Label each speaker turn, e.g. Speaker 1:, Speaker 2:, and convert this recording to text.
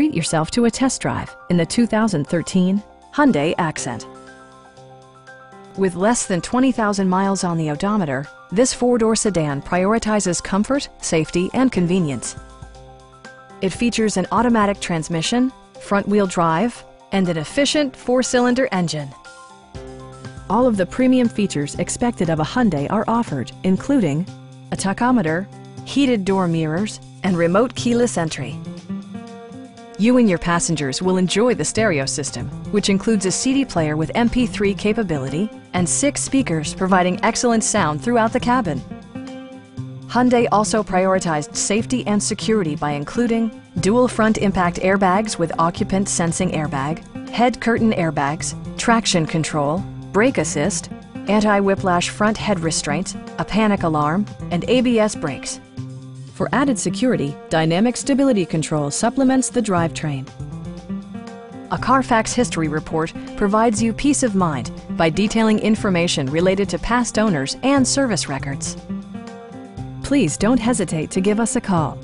Speaker 1: treat yourself to a test drive in the 2013 Hyundai Accent. With less than 20,000 miles on the odometer, this four-door sedan prioritizes comfort, safety, and convenience. It features an automatic transmission, front-wheel drive, and an efficient four-cylinder engine. All of the premium features expected of a Hyundai are offered, including a tachometer, heated door mirrors, and remote keyless entry. You and your passengers will enjoy the stereo system, which includes a CD player with MP3 capability and 6 speakers providing excellent sound throughout the cabin. Hyundai also prioritized safety and security by including dual front impact airbags with occupant sensing airbag, head curtain airbags, traction control, brake assist, anti-whiplash front head restraints, a panic alarm, and ABS brakes. For added security, Dynamic Stability Control supplements the drivetrain. A Carfax history report provides you peace of mind by detailing information related to past owners and service records. Please don't hesitate to give us a call.